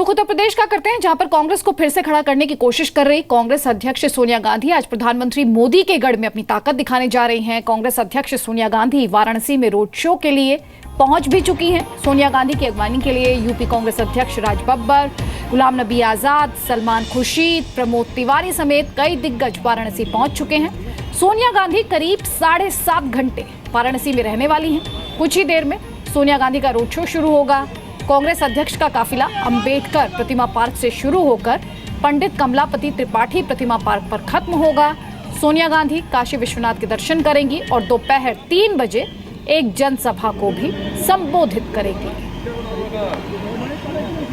रुख उत्तर प्रदेश का करते हैं, जहां पर कांग्रेस को फिर से खड़ा करने की कोशिश कर रही कांग्रेस अध्यक्ष सोनिया गांधी आज प्रधानमंत्री मोदी के गढ़ में अपनी ताकत दिखाने जा रही हैं। कांग्रेस अध्यक्ष सोनिया गांधी वाराणसी में रोड शो के लिए पहुंच भी चुकी हैं। सोनिया गांधी की अगवानी के लिए यूपी कांग्रेस अध्यक्ष राज बब्बर, गुलाम नबी आजाद, सलमान खुर्शीद, प्रमोद तिवारी समेत कई दिग्गज वाराणसी पहुंच चुके हैं। सोनिया गांधी करीब 7.5 घंटे वाराणसी में रहने वाली हैं। कुछ ही देर में सोनिया गांधी का रोड शो शुरू होगा। कांग्रेस अध्यक्ष का काफिला अंबेडकर प्रतिमा पार्क से शुरू होकर पंडित कमलापति त्रिपाठी प्रतिमा पार्क पर खत्म होगा। सोनिया गांधी काशी विश्वनाथ के दर्शन करेंगी और दोपहर 3 बजे एक जनसभा को भी संबोधित करेंगी।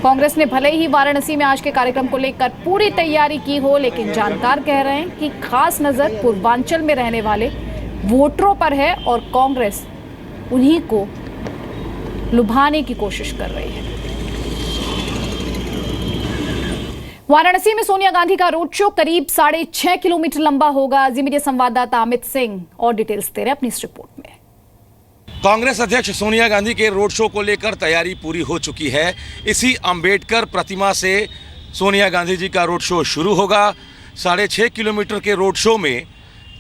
कांग्रेस ने भले ही वाराणसी में आज के कार्यक्रम को लेकर पूरी तैयारी की हो, लेकिन जानकार कह रहे हैं कि खास नजर पूर्वांचल में रहने वाले वोटरों पर है और कांग्रेस उन्हीं को लुभाने की कोशिश कर रही है। वाराणसी में सोनिया गांधी का रोड शो करीब 6.5 किलोमीटर लंबा होगा। जी मीडिया संवाददाता अमित सिंह और डिटेल्स दे रहे हैं अपनी इस रिपोर्ट में। कांग्रेस अध्यक्ष सोनिया गांधी के रोड शो को लेकर तैयारी पूरी हो चुकी है। इसी अंबेडकर प्रतिमा से सोनिया गांधी जी का रोड शो शुरू होगा। 6.5 किलोमीटर के रोड शो में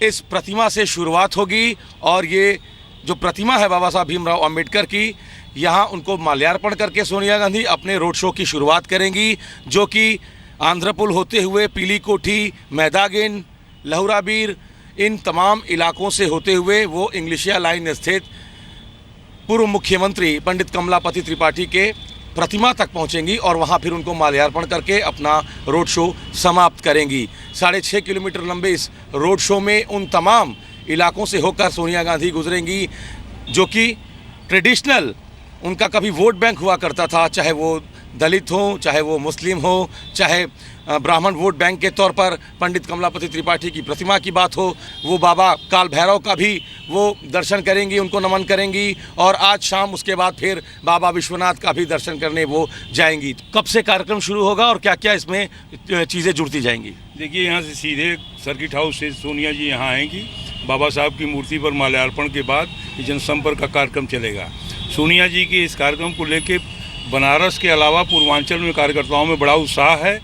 इस प्रतिमा से शुरुआत होगी और ये जो प्रतिमा है बाबा साहब भीमराव अंबेडकर की, यहाँ उनको माल्यार्पण करके सोनिया गांधी अपने रोड शो की शुरुआत करेंगी, जो कि आंध्रपुल होते हुए पीली कोठी, मैदागिन, लहुराबीर, इन तमाम इलाकों से होते हुए वो इंग्लिशिया लाइन स्थित पूर्व मुख्यमंत्री पंडित कमलापति त्रिपाठी के प्रतिमा तक पहुंचेंगी और वहां फिर उनको माल्यार्पण करके अपना रोड शो समाप्त करेंगी। 6.5 किलोमीटर लंबे इस रोड शो में उन तमाम इलाकों से होकर सोनिया गांधी गुजरेंगी, जो कि ट्रेडिशनल उनका कभी वोट बैंक हुआ करता था, चाहे वो दलित हो, चाहे वो मुस्लिम हो, चाहे ब्राह्मण वोट बैंक के तौर पर पंडित कमलापति त्रिपाठी की प्रतिमा की बात हो। वो बाबा काल भैरव का भी वो दर्शन करेंगी, उनको नमन करेंगी और आज शाम उसके बाद फिर बाबा विश्वनाथ का भी दर्शन करने वो जाएंगी। कब से कार्यक्रम शुरू होगा और क्या क्या इसमें चीज़ें जुड़ती जाएंगी? देखिए, यहाँ से सीधे सर्किट हाउस से सोनिया जी यहाँ आएंगी। बाबा साहब की मूर्ति पर माल्यार्पण के बाद जनसंपर्क का कार्यक्रम चलेगा। सोनिया जी के इस कार्यक्रम को लेकर बनारस के अलावा पूर्वांचल में कार्यकर्ताओं में बड़ा उत्साह है।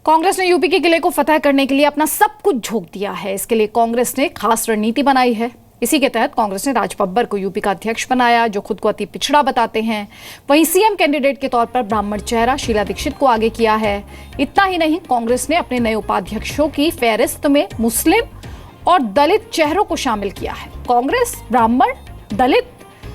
कांग्रेस ने यूपी के किले को फतह करने के लिए अपना सब कुछ झोंक दिया है। इसके लिए कांग्रेस ने खास रणनीति बनाई है। इसी के तहत कांग्रेस ने राज बब्बर को यूपी का अध्यक्ष बनाया, जो खुद को अति पिछड़ा बताते हैं। वहीं सीएम कैंडिडेट के तौर पर ब्राह्मण चेहरा शीला दीक्षित को आगे किया है। इतना ही नहीं, कांग्रेस ने अपने नए उपाध्यक्षों की फहरिस्त में मुस्लिम और दलित चेहरों को शामिल किया है। कांग्रेस ब्राह्मण, दलित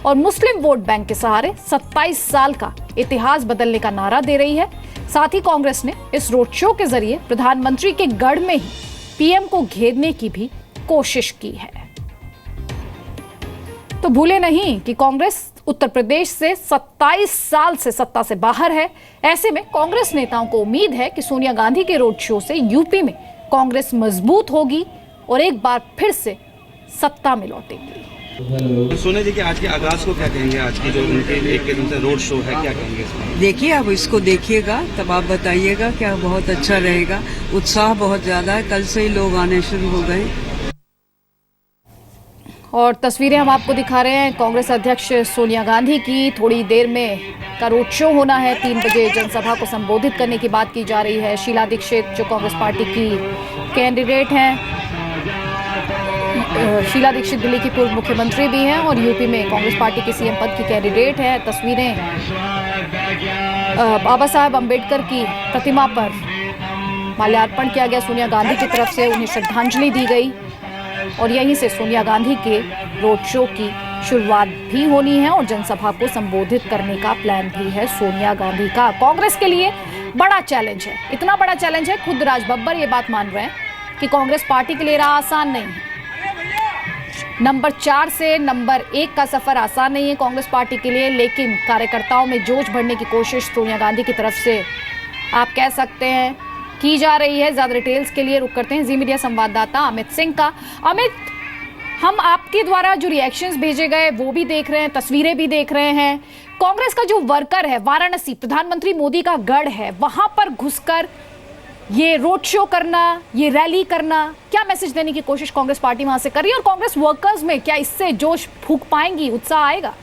और मुस्लिम वोट बैंक के सहारे 27 साल का इतिहास बदलने का नारा दे रही है। साथ ही कांग्रेस ने इस रोड शो के जरिए प्रधानमंत्री के गढ़ में ही पीएम को घेरने की भी कोशिश की है। तो भूले नहीं कि कांग्रेस उत्तर प्रदेश से 27 साल से सत्ता से बाहर है। ऐसे में कांग्रेस नेताओं को उम्मीद है कि सोनिया गांधी के रोड शो से यूपी में कांग्रेस मजबूत होगी और एक बार फिर से सत्ता में लौटेगी। तो सोनिया जी के आज के आगाज को क्या कहेंगे? आज की जो उनके एक के दिन से रोड शो है, क्या कहेंगे इसमें? देखिए, आप इसको देखिएगा तब आप बताइएगा, क्या बहुत अच्छा रहेगा। उत्साह बहुत ज्यादा है, कल से ही लोग आने शुरू हो गए। और तस्वीरें हम आपको दिखा रहे हैं कांग्रेस अध्यक्ष सोनिया गांधी की। थोड़ी देर में का रोड शो होना है। 3 बजे जनसभा को संबोधित करने की बात की जा रही है। शीला दीक्षित जो कांग्रेस पार्टी की कैंडिडेट हैं, शीला दीक्षित दिल्ली की पूर्व मुख्यमंत्री भी हैं और यूपी में कांग्रेस पार्टी के सीएम पद की कैंडिडेट है। तस्वीरें बाबा साहब अंबेडकर की प्रतिमा पर माल्यार्पण किया गया सोनिया गांधी की तरफ से, उन्हें श्रद्धांजलि दी गई और यहीं से सोनिया गांधी के रोड शो की शुरुआत भी होनी है और जनसभा को संबोधित करने का प्लान भी है सोनिया गांधी का। कांग्रेस के लिए बड़ा चैलेंज है, इतना बड़ा चैलेंज है, खुद राज बब्बर ये बात मान रहे हैं कि कांग्रेस पार्टी के लिए राह आसान नहीं है। नंबर 4 से नंबर 1 का सफर आसान नहीं है कांग्रेस पार्टी के लिए, लेकिन कार्यकर्ताओं में जोश भरने की कोशिश सोनिया गांधी की तरफ से आप कह सकते हैं की जा रही है। ज्यादा डिटेल्स के लिए रुक करते हैं जी मीडिया संवाददाता अमित सिंह का। अमित, हम आपके द्वारा जो रिएक्शंस भेजे गए वो भी देख रहे हैं, तस्वीरें भी देख रहे हैं। कांग्रेस का जो वर्कर है, वाराणसी प्रधानमंत्री मोदी का गढ़ है, वहां पर घुसकर ये रोड शो करना, ये रैली करना, क्या मैसेज देने की कोशिश कांग्रेस पार्टी वहां से कर रही है और कांग्रेस वर्कर्स में क्या इससे जोश फूंक पाएंगी, उत्साह आएगा?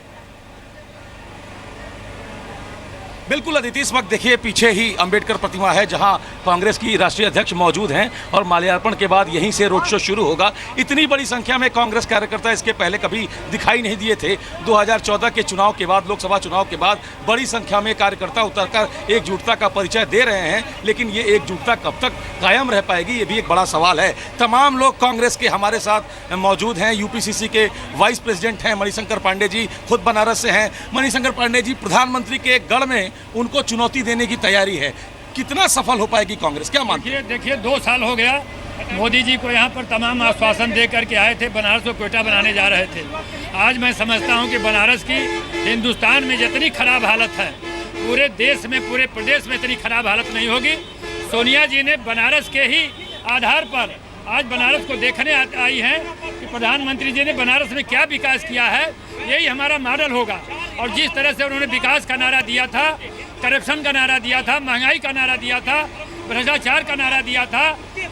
बिल्कुल अदिति, इस वक्त देखिए पीछे ही अंबेडकर प्रतिमा है जहां कांग्रेस की राष्ट्रीय अध्यक्ष मौजूद हैं और माल्यार्पण के बाद यहीं से रोड शो शुरू होगा। इतनी बड़ी संख्या में कांग्रेस कार्यकर्ता इसके पहले कभी दिखाई नहीं दिए थे। 2014 के चुनाव के बाद, लोकसभा चुनाव के बाद बड़ी संख्या में कार्यकर्ता उतरकर एकजुटता का परिचय दे रहे हैं, लेकिन ये एकजुटता कब तक कायम रह पाएगी, ये भी एक बड़ा सवाल है। तमाम लोग कांग्रेस के हमारे साथ मौजूद हैं। यूपीसीसी के वाइस प्रेसिडेंट हैं मणिशंकर पांडे जी, खुद बनारस से हैं। मणिशंकर पांडे जी, प्रधानमंत्री के गढ़ में उनको चुनौती देने की तैयारी है, कितना सफल हो पाएगी कांग्रेस, क्या मानते हैं? देखिए 2 साल हो गया मोदी जी को यहाँ पर तमाम आश्वासन दे करके आए थे, बनारस को कोयटा बनाने जा रहे थे। आज मैं समझता हूँ कि बनारस की हिंदुस्तान में जितनी खराब हालत है, पूरे देश में, पूरे प्रदेश में इतनी खराब हालत नहीं होगी। सोनिया जी ने बनारस के ही आधार पर आज बनारस को देखने आई हैं कि प्रधानमंत्री जी ने बनारस में क्या विकास किया है, यही हमारा मॉडल होगा। और जिस तरह से उन्होंने विकास का नारा दिया था, करप्शन का नारा दिया था, महंगाई का नारा दिया था, भ्रष्टाचार का नारा दिया था,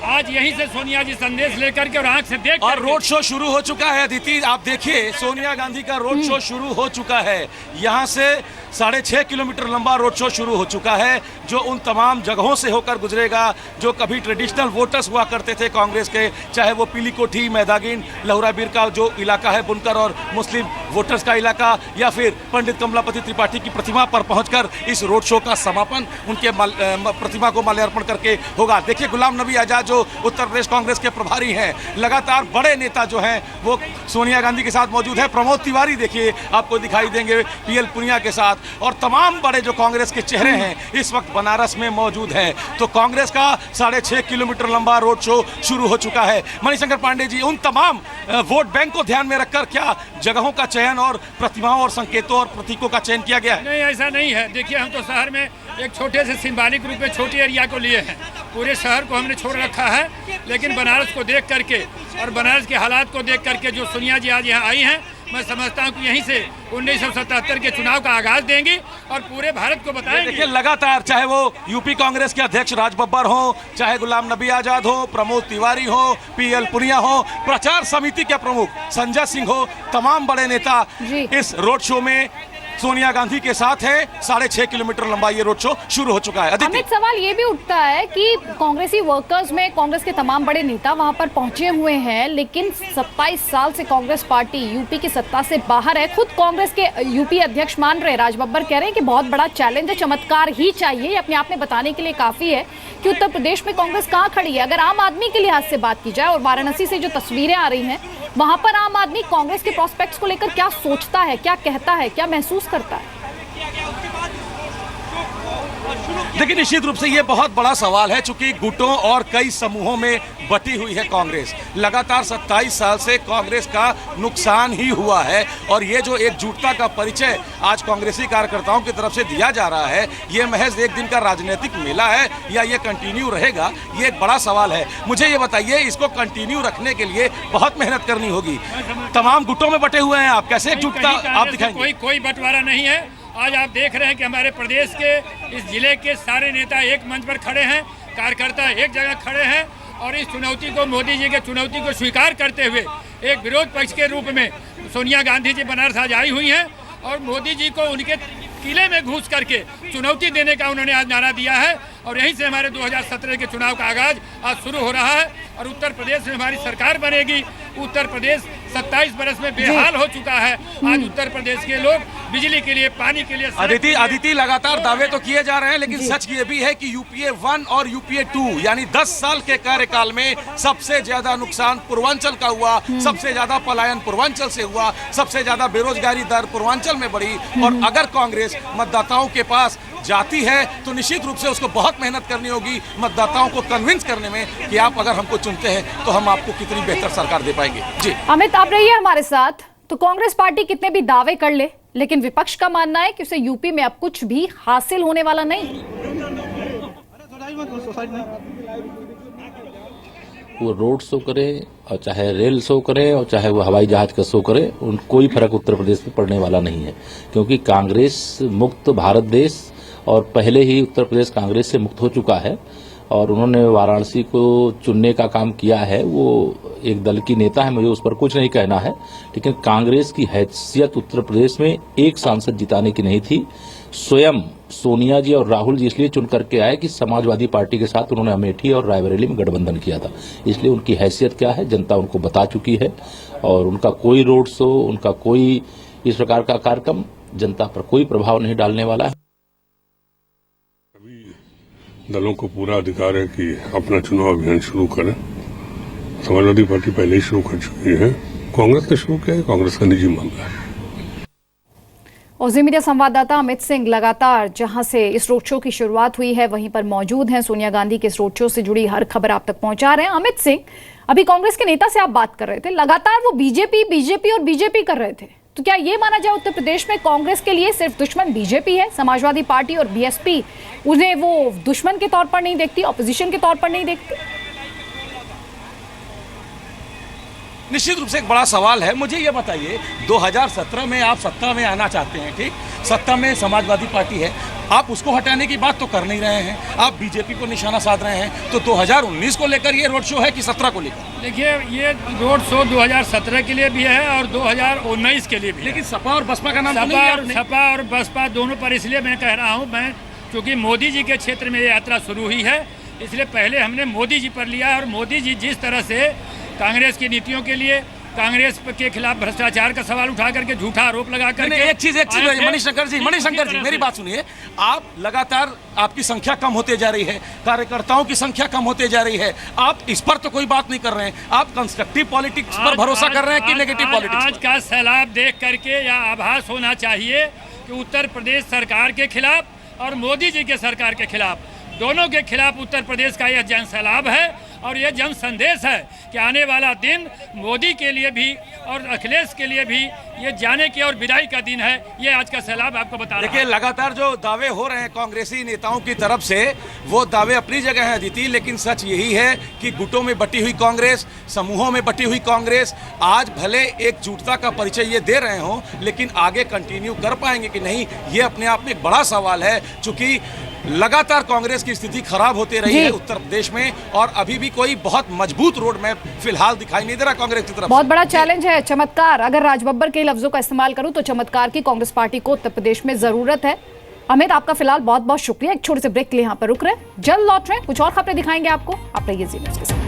आज यहीं से सोनिया जी संदेश लेकर के और आंख से देख और रोड शो शुरू हो चुका है। अदिति, आप देखिए सोनिया गांधी का रोड शो शुरू हो चुका है। यहाँ से 6.5 किलोमीटर लंबा रोड शो शुरू हो चुका है, जो उन तमाम जगहों से होकर गुजरेगा जो कभी ट्रेडिशनल वोटर्स हुआ करते थे कांग्रेस के, चाहे वो पीली कोठी, मैदागिन, लहुराबीर का जो इलाका है, बुनकर और मुस्लिम वोटर्स का इलाका, या फिर पंडित कमलापति त्रिपाठी की प्रतिमा पर पहुंचकर इस रोड शो का समापन उनके प्रतिमा को माल्यार्पण करके होगा। देखिए गुलाम नबी आजाद जो उत्तर प्रदेश कांग्रेस के प्रभारी हैं, लगातार बड़े नेता जो हैं वो सोनिया गांधी के साथ मौजूद है। प्रमोद तिवारी देखिए आपको दिखाई देंगे पीएल पुनिया के साथ, और तमाम बड़े जो कांग्रेस के चेहरे हैं इस वक्त बनारस में मौजूद हैं। तो कांग्रेस का 6.5 किलोमीटर लंबा रोड शो शुरू हो चुका है। मणिशंकर पांडे जी, उन तमाम वोट बैंक को ध्यान में रखकर क्या जगहों का चयन और प्रतिमाओं और संकेतों और प्रतीकों का चयन किया गया है? नहीं, ऐसा नहीं है। देखिए हम तो शहर में एक छोटे से सिंबॉलिक रूप में छोटे एरिया को लिए हैं, पूरे शहर को हमने छोड़ रखा है। लेकिन बनारस को देख करके और बनारस के हालात को देख करके जो सोनिया जी आज यहाँ आई हैं, मैं समझता हूँ कि यहीं से 1977 के चुनाव का आगाज देंगी और पूरे भारत को बताएंगे। देखिए लगातार, चाहे वो यूपी कांग्रेस के अध्यक्ष राज बब्बर हो, चाहे गुलाम नबी आजाद हो, प्रमोद तिवारी हो, पीएल पुनिया हो, प्रचार समिति के प्रमुख संजय सिंह हो, तमाम बड़े नेता इस रोड शो में सोनिया गांधी के साथ है। 6.5 किलोमीटर लंबा ये रोड शो शुरू हो चुका है। अमित, सवाल ये भी उठता है कि कांग्रेसी वर्कर्स में कांग्रेस के तमाम बड़े नेता वहां पर पहुंचे हुए हैं, लेकिन 27 साल से कांग्रेस पार्टी यूपी की सत्ता से बाहर है। खुद कांग्रेस के यूपी अध्यक्ष मान रहे, राज बब्बर कह रहे हैं कि बहुत बड़ा चैलेंज है, चमत्कार ही चाहिए, ये अपने आप में बताने के लिए काफी है कि उत्तर प्रदेश में कांग्रेस कहाँ खड़ी है। अगर आम आदमी के लिहाज से बात की जाए और वाराणसी से जो तस्वीरें आ रही हैं, वहां पर आम आदमी कांग्रेस के प्रोस्पेक्ट्स को लेकर क्या सोचता है, क्या कहता है, क्या महसूस करता है? देखिए निश्चित रूप से ये बहुत बड़ा सवाल है, चूंकि गुटों और कई समूहों में बटी हुई है कांग्रेस। लगातार 27 साल से कांग्रेस का नुकसान ही हुआ है, और ये जो एकजुटता का परिचय आज कांग्रेसी कार्यकर्ताओं की तरफ से दिया जा रहा है, ये महज एक दिन का राजनीतिक मेला है या ये कंटिन्यू रहेगा, ये एक बड़ा सवाल है। मुझे ये बताइए, इसको कंटिन्यू रखने के लिए बहुत मेहनत करनी होगी। तमाम गुटों में बटे हुए हैं आप, कैसे एकजुटता आप दिखाएंगे? कोई बंटवारा नहीं है। आज आप देख रहे हैं कि हमारे प्रदेश के इस जिले के सारे नेता एक मंच पर खड़े हैं, कार्यकर्ता एक जगह खड़े हैं, और इस चुनौती को, मोदी जी के चुनौती को स्वीकार करते हुए एक विरोध पक्ष के रूप में सोनिया गांधी जी बनारस आज आई हुई हैं, और मोदी जी को उनके किले में घुस करके चुनौती देने का उन्होंने आज नारा दिया है। और यहीं से हमारे 2017 के चुनाव का आगाज आज शुरू हो रहा है, और उत्तर प्रदेश में हमारी सरकार बनेगी। उत्तर प्रदेश 27 बरस में बेहाल हो चुका है। आज उत्तर प्रदेश के लोग बिजली के लिए, पानी के लिए, अदिति लगातार दावे तो किए जा रहे हैं, लेकिन सच ये भी है कि यूपीए 1 और यूपीए 2 यानी 10 साल के कार्यकाल में सबसे ज्यादा नुकसान पूर्वांचल का हुआ, सबसे ज्यादा पलायन पूर्वांचल से हुआ, सबसे ज्यादा बेरोजगारी दर पूर्वांचल में बढ़ी। और अगर कांग्रेस मतदाताओं के पास जाती है तो निश्चित रूप से उसको बहुत मेहनत करनी होगी मतदाताओं को कन्विंस करने में कि आप अगर हमको चुनते हैं तो हम आपको कितनी बेहतर सरकार दे पाएंगे। जी अमित, आप रहिए हमारे साथ। तो कांग्रेस पार्टी कितने भी दावे कर ले, लेकिन विपक्ष का मानना है कि उसे यूपी में अब कुछ भी हासिल होने वाला नहीं। वो रोड शो करे और चाहे रेल शो करे और चाहे वो हवाई जहाज का शो करे, उन कोई फर्क उत्तर प्रदेश में पड़ने वाला नहीं है, क्योंकि कांग्रेस मुक्त भारत देश, और पहले ही उत्तर प्रदेश कांग्रेस से मुक्त हो चुका है। और उन्होंने वाराणसी को चुनने का काम किया है। वो एक दल की नेता है, मुझे उस पर कुछ नहीं कहना है, लेकिन कांग्रेस की हैसियत उत्तर प्रदेश में एक सांसद जिताने की नहीं थी। स्वयं सोनिया जी और राहुल जी इसलिए चुन करके आए कि समाजवादी पार्टी के साथ उन्होंने अमेठी और रायबरेली में गठबंधन किया था, इसलिए उनकी हैसियत क्या है जनता उनको बता चुकी है। और उनका कोई रोड शो, उनका कोई इस प्रकार का कार्यक्रम जनता पर कोई प्रभाव नहीं डालने वाला है। दलों को पूरा अधिकार है कि अपना चुनाव अभियान शुरू करें। समाजवादी पार्टी पहले ही शुरू कर चुकी है, कांग्रेस ने शुरू किया है, कांग्रेस का निजी मामला है। और जी मीडिया संवाददाता अमित सिंह लगातार जहां से इस रोड शो की शुरुआत हुई है वहीं पर मौजूद हैं। सोनिया गांधी के इस रोड शो से जुड़ी हर खबर आप तक पहुंचा रहे हैं। अमित सिंह, अभी कांग्रेस के नेता से आप बात कर रहे थे, लगातार वो बीजेपी कर रहे थे, तो क्या ये माना जाए उत्तर प्रदेश में कांग्रेस के लिए सिर्फ दुश्मन बीजेपी है, समाजवादी पार्टी और बीएसपी उन्हें वो दुश्मन के तौर पर नहीं देखती, ऑपोजिशन के तौर पर नहीं देखती? निश्चित रूप से एक बड़ा सवाल है। मुझे ये बताइए, 2017 में आप सत्ता में आना चाहते हैं, ठीक, सत्ता में समाजवादी पार्टी है, आप उसको हटाने की बात तो कर नहीं रहे हैं, आप बीजेपी को निशाना साध रहे हैं, तो 2019 को लेकर ये रोड शो है कि 17 को लेकर? देखिए, ये रोड शो 2017 के लिए भी है और 2019 के लिए भी। लेकिन सपा और बसपा का नाम तो नहीं है आपने। सपा और बसपा दोनों पर इसलिए मैं कह रहा हूँ, मैं क्योंकि मोदी जी के क्षेत्र में ये यात्रा शुरू हुई है, इसलिए पहले हमने मोदी जी पर लिया। और मोदी जी जिस तरह से कांग्रेस की नीतियों के लिए, कांग्रेस के खिलाफ भ्रष्टाचार का सवाल उठा करके झूठा आरोप लगा करके एक चीज मणिशंकर जी मेरी बात सुनिए। आप लगातार, आपकी संख्या कम होते जा रही है, कार्यकर्ताओं की संख्या कम होते जा रही है, आप इस पर तो कोई बात नहीं कर रहे हैं, आप कंस्ट्रक्टिव पॉलिटिक्स पर भरोसा कर रहे हैं कि नेगेटिव पॉलिटिक्स? आज का सैलाब देख करके या आभास होना चाहिए कि उत्तर प्रदेश सरकार के खिलाफ और मोदी जी के सरकार के खिलाफ, दोनों के खिलाफ उत्तर प्रदेश का यह जन सैलाब है। और यह जन संदेश है कि आने वाला दिन मोदी के लिए भी और अखिलेश के लिए भी ये जाने की और विदाई का दिन है। ये आज का सैलाब आपको बता रहा है। देखिए, लगातार जो दावे हो रहे हैं कांग्रेसी नेताओं की तरफ से, वो दावे अपनी जगह है अदिति, लेकिन सच यही है कि गुटों में बटी हुई कांग्रेस, समूहों में बटी हुई कांग्रेस आज भले एकजुटता का परिचय ये दे रहे हों, लेकिन आगे कंटिन्यू कर पाएंगे कि नहीं, ये अपने आप में एक बड़ा सवाल है। चूंकि लगातार कांग्रेस की स्थिति खराब होती रही है उत्तर प्रदेश में, और अभी भी कोई बहुत मजबूत रोड मैप फिलहाल दिखाई नहीं दे रहा कांग्रेस की तरफ। बहुत बड़ा चैलेंज है चमत्कार। अगर राजबब्बर के लफ्जों का इस्तेमाल करूं तो चमत्कार की कांग्रेस पार्टी को उत्तर प्रदेश में जरूरत है। अमित, आपका फिलहाल बहुत बहुत शुक्रिया। एक छोटे से ब्रेक के लिए यहाँ पर रुक रहे हैं, जल्द लौट रहे हैं, कुछ और खबरें दिखाएंगे आपको। आप रहिए जी न्यूज़ के साथ।